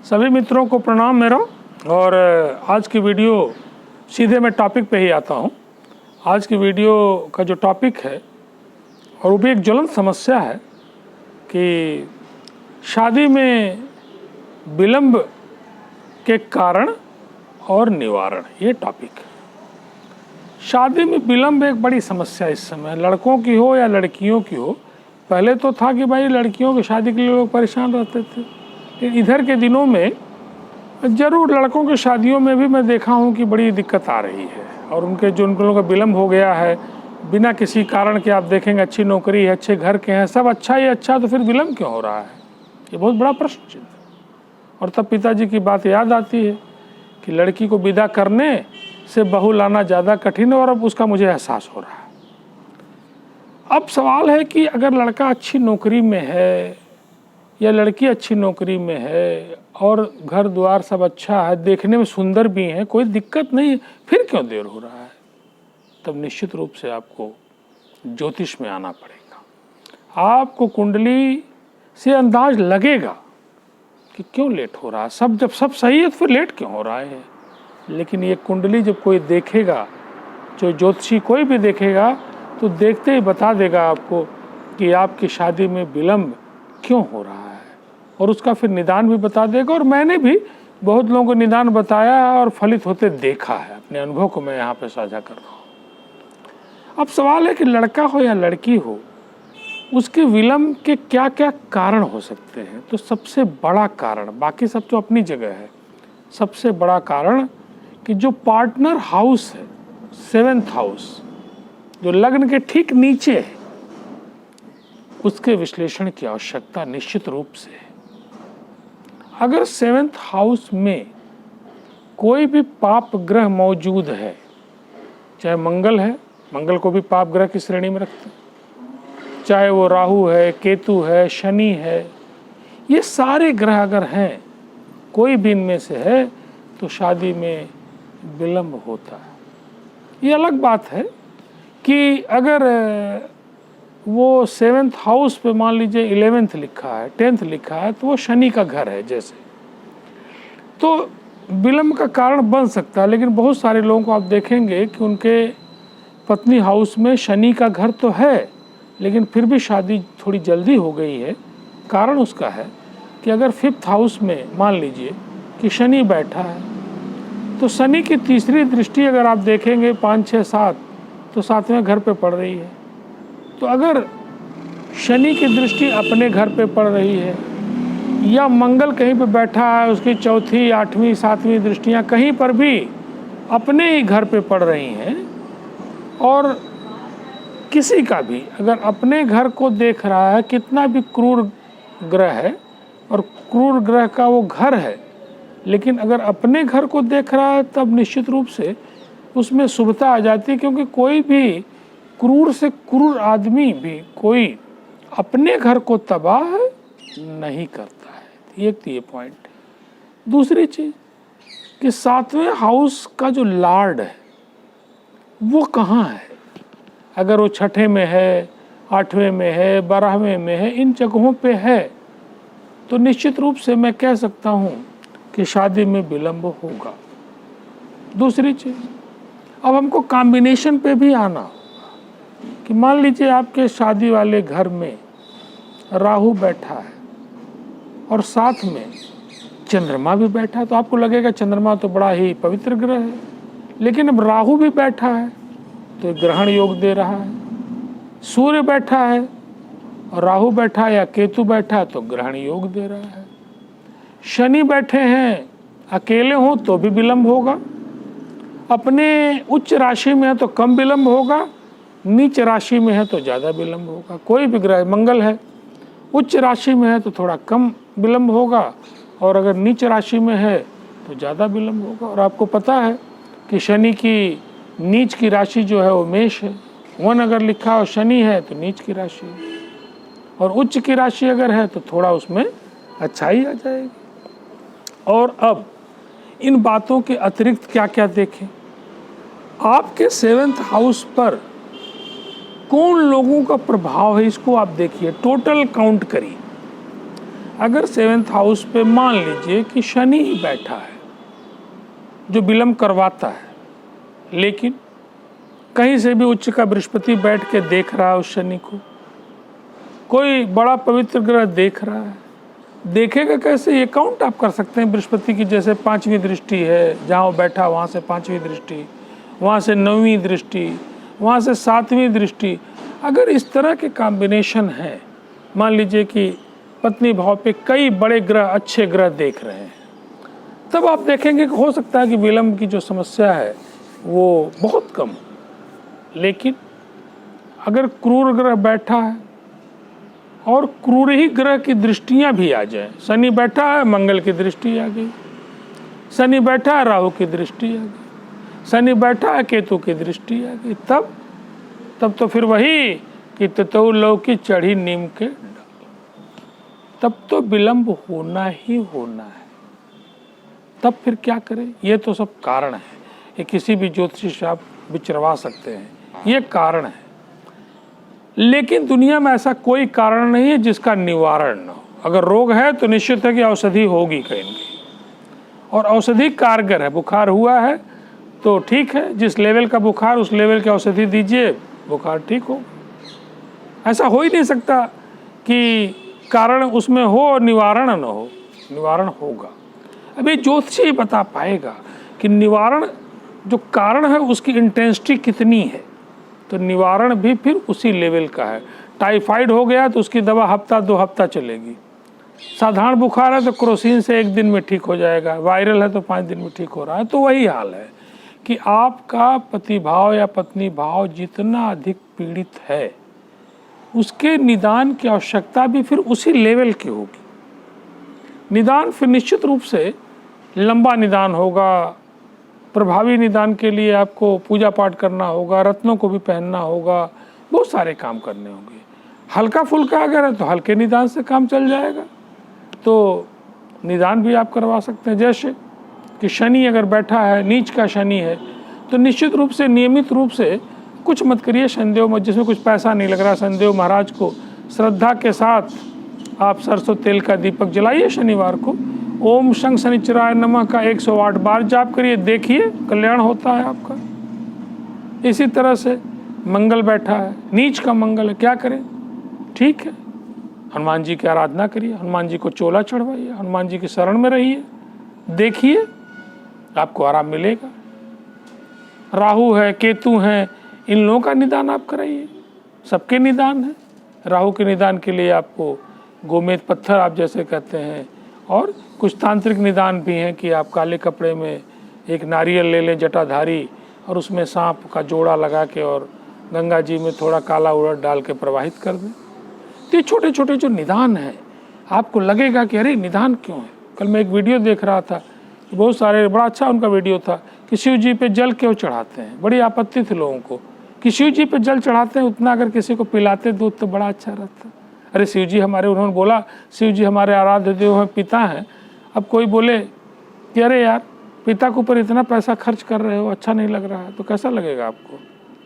सभी मित्रों को प्रणाम मेरा। और आज की वीडियो सीधे मैं टॉपिक पे ही आता हूँ। आज की वीडियो का जो टॉपिक है और वो भी एक ज्वलंत समस्या है कि शादी में विलंब के कारण और निवारण, ये टॉपिक है। शादी में विलंब एक बड़ी समस्या इस समय, लड़कों की हो या लड़कियों की हो। पहले तो था कि भाई लड़कियों की शादी के लिए लोग परेशान रहते थे, लेकिन इधर के दिनों में ज़रूर लड़कों की शादियों में भी मैं देखा हूँ कि बड़ी दिक्कत आ रही है। और उन लोगों का विलंब हो गया है बिना किसी कारण के। आप देखेंगे अच्छी नौकरी है, अच्छे घर के हैं, सब अच्छा ही अच्छा, तो फिर विलंब क्यों हो रहा है? ये बहुत बड़ा प्रश्न चिन्ह है। और तब पिताजी की बात याद आती है कि लड़की को विदा करने से बहू लाना ज़्यादा कठिन है, और अब उसका मुझे एहसास हो रहा है। अब सवाल है कि अगर लड़का अच्छी नौकरी में है या लड़की अच्छी नौकरी में है और घर द्वार सब अच्छा है, देखने में सुंदर भी हैं, कोई दिक्कत नहीं, फिर क्यों देर हो रहा है? तब निश्चित रूप से आपको ज्योतिष में आना पड़ेगा। आपको कुंडली से अंदाज लगेगा कि क्यों लेट हो रहा है। जब सब सही है तो फिर लेट क्यों हो रहा है? लेकिन ये कुंडली जब कोई देखेगा, जो ज्योतिषी कोई भी देखेगा, तो देखते ही बता देगा आपको कि आपकी शादी में विलंब क्यों हो रहा है, और उसका फिर निदान भी बता देगा। और मैंने भी बहुत लोगों को निदान बताया है और फलित होते देखा है। अपने अनुभव को मैं यहाँ पे साझा कर रहा हूँ। अब सवाल है कि लड़का हो या लड़की हो, उसके विलंब के क्या क्या कारण हो सकते हैं। तो सबसे बड़ा कारण, बाकी सब तो अपनी जगह है, सबसे बड़ा कारण कि जो पार्टनर हाउस है, 7th हाउस, जो लग्न के ठीक नीचे है, उसके विश्लेषण की आवश्यकता निश्चित रूप से है। अगर 7th हाउस में कोई भी पाप ग्रह मौजूद है, चाहे मंगल है, मंगल को भी पाप ग्रह की श्रेणी में रखते हैं, चाहे वो राहु है, केतु है, शनि है, ये सारे ग्रह अगर हैं, कोई भी इनमें से है, तो शादी में विलंब होता है। ये अलग बात है कि अगर वो 7th हाउस पे मान लीजिए 11th लिखा है, 10th लिखा है, तो वो शनि का घर है जैसे, तो विलंब का कारण बन सकता है। लेकिन बहुत सारे लोगों को आप देखेंगे कि उनके पत्नी हाउस में शनि का घर तो है, लेकिन फिर भी शादी थोड़ी जल्दी हो गई है। कारण उसका है कि अगर 5th हाउस में मान लीजिए कि शनि बैठा है, तो शनि की तीसरी दृष्टि अगर आप देखेंगे 5, 6, 7, तो 7वें घर पे पड़ रही है। तो अगर शनि की दृष्टि अपने घर पे पड़ रही है, या मंगल कहीं पे बैठा है, उसकी 4th, 8वीं, 7वीं दृष्टियां कहीं पर भी अपने ही घर पे पड़ रही हैं, और किसी का भी अगर अपने घर को देख रहा है, कितना भी क्रूर ग्रह है और क्रूर ग्रह का वो घर है, लेकिन अगर अपने घर को देख रहा है, तब निश्चित रूप से उसमें शुभता आ जाती है। क्योंकि कोई भी क्रूर से क्रूर आदमी भी कोई अपने घर को तबाह नहीं करता है। एक तो ये पॉइंट है। दूसरी चीज कि 7वें हाउस का जो लॉर्ड है वो कहाँ है? अगर वो 6ठे में है, 8वें में है, 12वें में है, इन जगहों पे है, तो निश्चित रूप से मैं कह सकता हूँ कि शादी में विलंब होगा। दूसरी चीज, अब हमको कॉम्बिनेशन पे भी आना होगा कि मान लीजिए आपके शादी वाले घर में राहु बैठा है और साथ में चंद्रमा भी बैठा है, तो आपको लगेगा चंद्रमा तो बड़ा ही पवित्र ग्रह है, लेकिन अब राहु भी बैठा है तो ग्रहण योग दे रहा है। सूर्य बैठा है और राहु बैठा है या केतु बैठा है तो ग्रहण योग दे रहा है। शनि बैठे हैं, अकेले हों तो भी विलंब होगा। अपने उच्च राशि में है तो कम विलंब होगा, नीच राशि में है तो ज़्यादा विलंब होगा। कोई भी ग्रह, मंगल है, उच्च राशि में है तो थोड़ा कम विलंब होगा, और अगर नीच राशि में है तो ज़्यादा विलंब होगा। और आपको पता है कि शनि की नीच की राशि जो है वो मेष है। 1 अगर लिखा हो शनि है तो नीच की राशि है, और उच्च की राशि अगर है तो थोड़ा उसमें अच्छाई आ जाएगी। और अब इन बातों के अतिरिक्त क्या क्या देखें, आपके 7th हाउस पर कौन लोगों का प्रभाव है, इसको आप देखिए, टोटल काउंट करिए। अगर 7th हाउस पे मान लीजिए कि शनि ही बैठा है जो विलम्ब करवाता है, लेकिन कहीं से भी उच्च का बृहस्पति बैठ के देख रहा है उस शनि को, कोई बड़ा पवित्र ग्रह देख रहा है, देखेगा कैसे? ये काउंट आप कर सकते हैं बृहस्पति की, जैसे 5वीं दृष्टि है, जहाँ वो बैठा वहाँ से 5वीं दृष्टि, वहाँ से 9वीं दृष्टि, वहाँ से 7वीं दृष्टि। अगर इस तरह के कॉम्बिनेशन है, मान लीजिए कि पत्नी भाव पे कई बड़े ग्रह, अच्छे ग्रह देख रहे हैं, तब आप देखेंगे कि हो सकता है कि विलम्ब की जो समस्या है वो बहुत कम हो। लेकिन अगर क्रूर ग्रह बैठा है और क्रूर ही ग्रह की दृष्टियां भी आ जाए, शनि बैठा है मंगल की दृष्टि आ गई, शनि बैठा है राहु की दृष्टि आ गई, शनि बैठा है केतु की दृष्टि आ गई, तब तो फिर वही कि ततो लौकी चढ़ी नीम के डाल, तब तो विलम्ब होना ही होना है। तब फिर क्या करें? ये तो सब कारण है, ये किसी भी ज्योतिषी से आप विचरवा सकते हैं, ये कारण है। लेकिन दुनिया में ऐसा कोई कारण नहीं है जिसका निवारण न हो। अगर रोग है तो निश्चित है कि औषधि होगी कहीं न कहीं, और औषधि कारगर है। बुखार हुआ है तो ठीक है, जिस लेवल का बुखार उस लेवल की औषधि दीजिए, बुखार ठीक हो। ऐसा हो ही नहीं सकता कि कारण उसमें हो और निवारण न हो, निवारण होगा। अभी ज्योतिषी ही बता पाएगा कि निवारण जो कारण है उसकी इंटेंसिटी कितनी है, तो निवारण भी फिर उसी लेवल का है। टाइफाइड हो गया तो उसकी दवा हफ्ता 2 हफ्ता चलेगी, साधारण बुखार है तो क्रोसिन से 1 दिन में ठीक हो जाएगा, वायरल है तो 5 दिन में ठीक हो रहा है। तो वही हाल है कि आपका पति भाव या पत्नी भाव जितना अधिक पीड़ित है, उसके निदान की आवश्यकता भी फिर उसी लेवल की होगी। निदान फिर निश्चित रूप से लंबा निदान होगा। प्रभावी निदान के लिए आपको पूजा पाठ करना होगा, रत्नों को भी पहनना होगा, बहुत सारे काम करने होंगे। हल्का फुल्का अगर है तो हल्के निदान से काम चल जाएगा, तो निदान भी आप करवा सकते हैं। जैसे कि शनि अगर बैठा है, नीच का शनि है, तो निश्चित रूप से नियमित रूप से कुछ मत करिए शनिदेव मत, जिसमें कुछ पैसा नहीं लग रहा, शनिदेव महाराज को श्रद्धा के साथ आप सरसों तेल का दीपक जलाइए शनिवार को। ओम शं शनिचराय नमः का 108 बार जाप करिए, देखिए कल्याण होता है आपका। इसी तरह से मंगल बैठा है, नीच का मंगल है, क्या करें? ठीक है, हनुमान जी की आराधना करिए, हनुमान जी को चोला चढ़वाइए, हनुमान जी की शरण में रहिए, देखिए आपको आराम मिलेगा। राहु है, केतु हैं, इन लोगों का निदान आप कराइए, सबके निदान है। राहु के निदान के लिए आपको गोमेद पत्थर आप जैसे कहते हैं, और कुछ तांत्रिक निदान भी हैं कि आप काले कपड़े में एक नारियल ले लें जटाधारी, और उसमें सांप का जोड़ा लगा के और गंगा जी में थोड़ा काला उड़द डाल के प्रवाहित कर दें। तो ये छोटे छोटे जो निदान हैं, आपको लगेगा कि अरे निदान क्यों है। कल मैं एक वीडियो देख रहा था, बहुत सारे, बड़ा अच्छा उनका वीडियो था कि शिव जी पे जल क्यों चढ़ाते हैं। बड़ी आपत्ति थी लोगों को कि शिव जी पे जल चढ़ाते हैं, उतना अगर किसी को पिलाते दूध तो बड़ा अच्छा रहता। अरे शिव जी हमारे, उन्होंने बोला शिव जी हमारे आराध्य देव हैं, पिता हैं। अब कोई बोले कि अरे यार पिता के ऊपर इतना पैसा खर्च कर रहे हो, अच्छा नहीं लग रहा है, तो कैसा लगेगा आपको?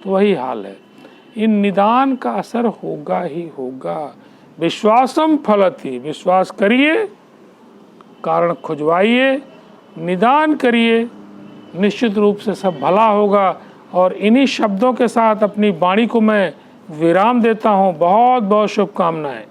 तो वही हाल है, इन निदान का असर होगा ही होगा। विश्वासम फलति, विश्वास करिए, कारण खुजवाइए, निदान करिए, निश्चित रूप से सब भला होगा। और इन्हीं शब्दों के साथ अपनी वाणी को मैं विराम देता हूँ। बहुत बहुत शुभकामनाएं।